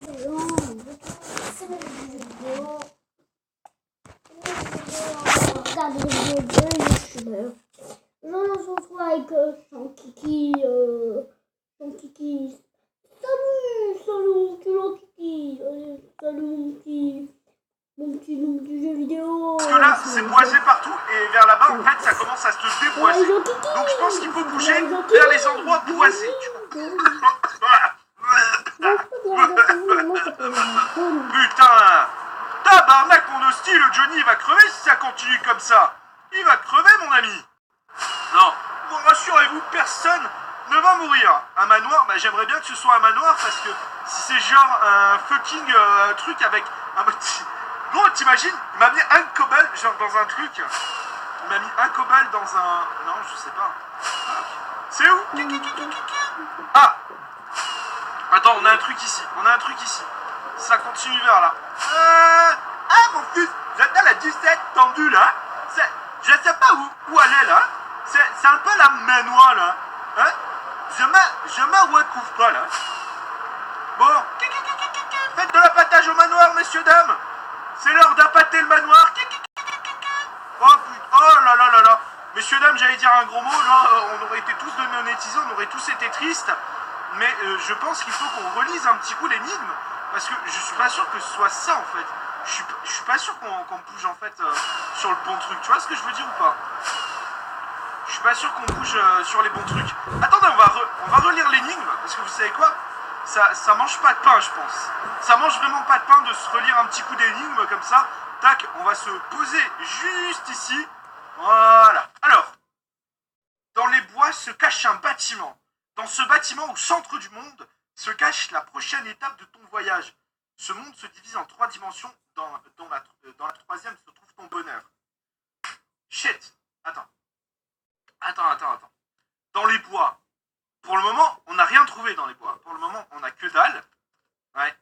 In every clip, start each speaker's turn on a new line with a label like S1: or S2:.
S1: Regardez les vidéos de youtubeurs. Je se retrouve avec son kiki. Salut, kiki. Salut mon petit jeu vidéo.
S2: Parce que là, c'est boisé partout et vers là-bas, en fait, ça commence à se déboiser. Donc je pense qu'il faut bouger vers les endroits boisés. Putain! Tabarnak, mon hostie, le Johnny, il va crever si ça continue comme ça. Il va crever, mon ami. Non, rassurez-vous, personne ne va mourir. Un manoir, bah, j'aimerais bien que ce soit un manoir parce que si c'est genre un fucking truc avec un petit... Gros, t'imagines, il m'a mis un cobalt, genre dans un truc. Il m'a mis un cobalt dans un... Non, je sais pas. C'est où? Ah! Attends, on a un truc ici. Ça continue vers là. Ah, mon fils, j'attends la 17 tendue là. Je sais pas où elle est là. C'est un peu la manoir là. Hein? Je me retrouve pas là. Bon, faites de l'appâtage au manoir, messieurs, dames. C'est l'heure d'appâter le manoir. Oh putain, oh là là là là. Messieurs, dames, j'allais dire un gros mot. Là, on aurait été tous démonétisés, on aurait tous été tristes. Mais je pense qu'il faut qu'on relise un petit coup l'énigme. Parce que je suis pas sûr que ce soit ça en fait. Je suis pas sûr qu'on bouge en fait sur le bon truc. Tu vois ce que je veux dire ou pas? Je suis pas sûr qu'on bouge sur les bons trucs. Attendez, on va relire l'énigme. Parce que vous savez quoi? Ça mange pas de pain, je pense. Ça mange vraiment pas de pain de se relire un petit coup d'énigme comme ça. Tac, on va se poser juste ici. Voilà. Alors, dans les bois se cache un bâtiment. Dans ce bâtiment au centre du monde se cache la prochaine étape de ton voyage. Ce monde se divise en 3 dimensions. Dans la troisième se trouve ton bonheur. Shit. Attends. Dans les bois. Pour le moment, on n'a rien trouvé dans les bois. Pour le moment, on n'a que dalle. Ouais.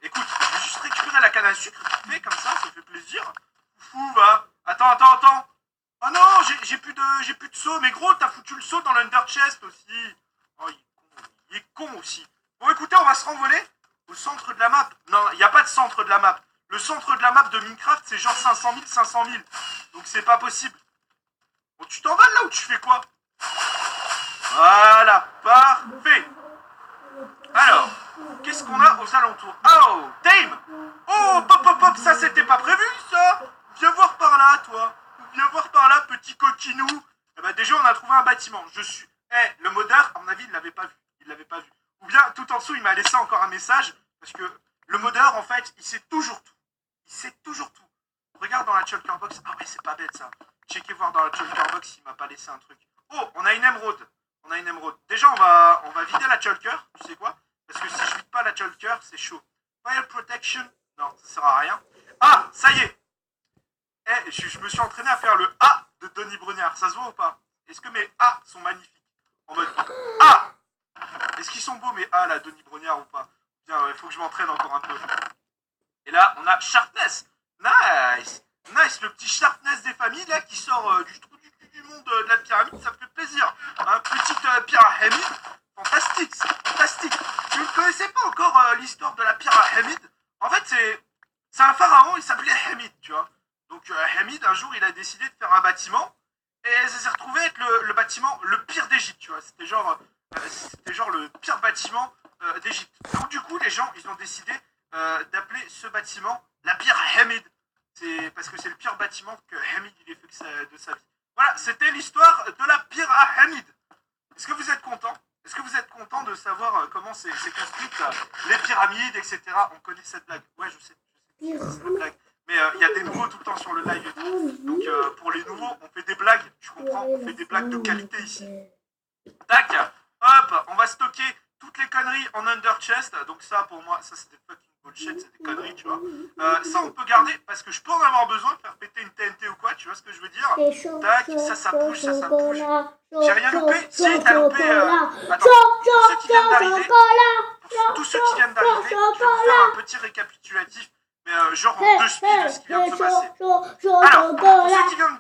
S2: Écoute, je vais juste récupérer la canne à sucre. Fait comme ça fait plaisir. Fou, va. Attends. Oh non, j'ai plus de seau. Mais gros, t'as foutu le seau dans l'under chest aussi. Oh, il est con aussi. Bon, écoutez, on va se renvoler au centre de la map. Non, il n'y a pas de centre de la map. Le centre de la map de Minecraft, c'est genre 500 000. Donc c'est pas possible. Bon, tu t'en vas là ou tu fais quoi? Voilà, parfait. Alors, qu'est-ce qu'on a aux alentours? Oh, Dame. Oh, pop, ça c'était pas prévu ça. Viens voir par là, toi. Viens voir par là, petit coquinou. Eh ben, déjà, on a trouvé un bâtiment. Le modeur, à mon avis, il l'avait pas vu. Ou bien, tout en dessous, il m'a laissé encore un message. Parce que le modeur, en fait, il sait toujours tout. Regarde dans la shulker box. Ah ouais, c'est pas bête ça. Checkez voir dans la shulker box s'il m'a pas laissé un truc. Oh, on a une émeraude. Déjà, on va vider la shulker. Tu sais quoi? Parce que si je vide pas la shulker, c'est chaud. Fire protection. Non, ça sert à rien. Ah, ça y est. Je me suis entraîné à faire le A de Denis Brognard. Ça se voit ou pas? Est-ce que mes A sont magnifiques? En mode A. Est-ce qu'ils sont beaux mes A là, Denis Brognard ou pas? Bien, il faut que je m'entraîne encore un peu. Et là, on a Sharpness. Nice, le petit Sharpness des familles là qui sort du trou du monde de la pyramide, ça me fait plaisir. Un petit pyramide, fantastique. Si vous ne connaissez pas encore l'histoire de la pyramide, en fait c'est un pharaon, il s'appelait Hamid, tu vois. Donc Hamid, un jour, il a décidé de faire un bâtiment et ça s'est retrouvé être le bâtiment le pire d'Égypte, tu vois. C'était genre le pire bâtiment d'Égypte. Donc du coup, les gens, ils ont décidé d'appeler ce bâtiment la pyramide. C'est parce que c'est le pire bâtiment que Hamid il ait fait de sa vie. Voilà, c'était l'histoire de la pyramide. Est-ce que vous êtes content? Est-ce que vous êtes content de savoir comment c'est construite les pyramides, etc. On connaît cette blague. Ouais, je sais cette blague. Mais il y a des nouveaux tout le temps sur le live et tout. Donc pour les nouveaux, on fait des blagues. Tu comprends? On fait des blagues de qualité ici. Tac, hop, on va stocker toutes les conneries en under chest. Donc ça, pour moi, ça c'est des fucking bullshit, c'est des conneries, tu vois. Ça, on peut garder parce que je peux en avoir besoin de faire péter une TNT ou quoi, tu vois ce que je veux dire? Tac, ça bouge. J'ai rien loupé? Si, t'as loupé. Attends, pour ceux qui viennent d'arriver, je vais vous faire un petit récapitulatif, mais genre en 2 speeds de ce qui vient de se passer. Alors, pour ceux qui viennent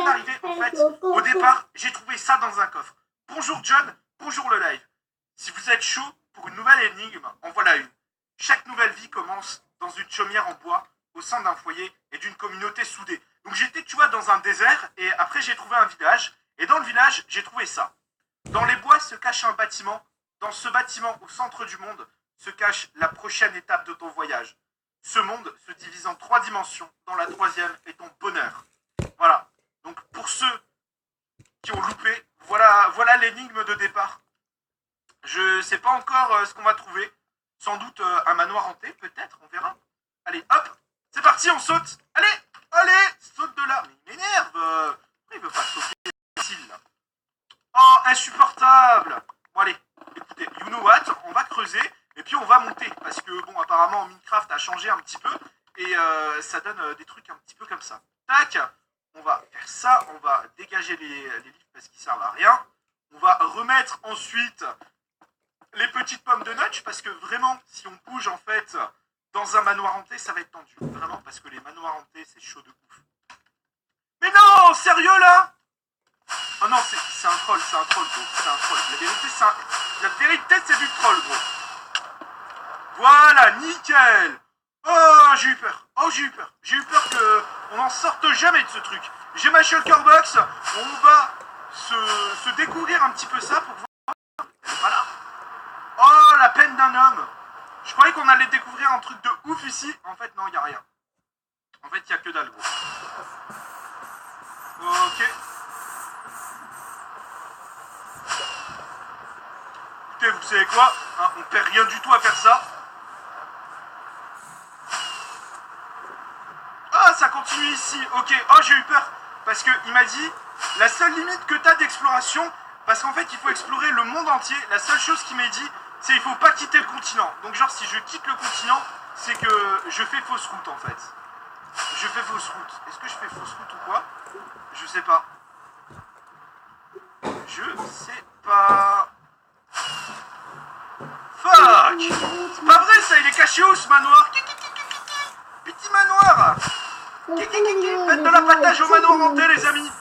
S2: d'arriver, en fait, au départ, j'ai trouvé ça dans un coffre. Bonjour John, bonjour le live. Si vous êtes chaud pour une nouvelle énigme, en voilà une. Chaque nouvelle vie commence dans une chaumière en bois, au sein d'un foyer et d'une communauté soudée. Donc j'étais, tu vois, dans un désert, et après j'ai trouvé un village, et dans le village, j'ai trouvé ça. Dans les bois se cache un bâtiment. Dans ce bâtiment, au centre du monde, se cache la prochaine étape de ton voyage. Ce monde se divise en 3 dimensions, dont la 3e est ton bonheur. Voilà. Donc pour ceux qui ont loupé, voilà l'énigme de départ. Je sais pas encore ce qu'on va trouver. Sans doute un manoir hanté, peut-être, on verra. Allez, hop, c'est parti, on saute. Allez, saute de là. Mais il m'énerve. Pourquoi il veut pas sauter ici, là? Oh, insupportable. Bon, allez, écoutez, you know what, on va creuser et puis on va monter. Parce que, bon, apparemment, Minecraft a changé un petit peu et ça donne des trucs un petit peu comme ça. Tac, on va faire ça, on va dégager les livres parce qu'ils servent à rien. On va remettre ensuite les petites pommes de notch parce que vraiment, si on bouge en fait dans un manoir hanté, ça va être tendu. Vraiment, parce que les manoirs hantés, c'est chaud de ouf. Mais non, sérieux là? Oh non, c'est un troll, gros. C'est un troll. La vérité, c'est du troll, gros. Voilà, nickel. Oh, j'ai eu peur. J'ai eu peur qu'on n'en sorte jamais de ce truc. J'ai ma shulker box. On va se découvrir un petit peu ça pour voir. Voilà. Oh, la peine d'un homme. Je croyais qu'on allait découvrir un truc de ouf ici. En fait, non, il n'y a rien. En fait, il n'y a que dalle, gros. Ok. Écoutez, vous savez quoi, hein, on perd rien du tout à faire ça. Ah, ça continue ici. Ok. Oh, j'ai eu peur. Parce qu'il m'a dit, la seule limite que tu as d'exploration, parce qu'en fait, il faut explorer le monde entier. La seule chose qu'il m'a dit, c'est qu'il faut pas quitter le continent. Donc genre, si je quitte le continent, c'est que je fais fausse route, en fait. Je fais fausse route. Est-ce que je fais fausse route ou quoi? Je sais pas. Je sais pas. Fuck! C'est pas vrai ça, il est caché où ce manoir? Petit manoir! Faites de l'abattage au manoir hanté, les amis!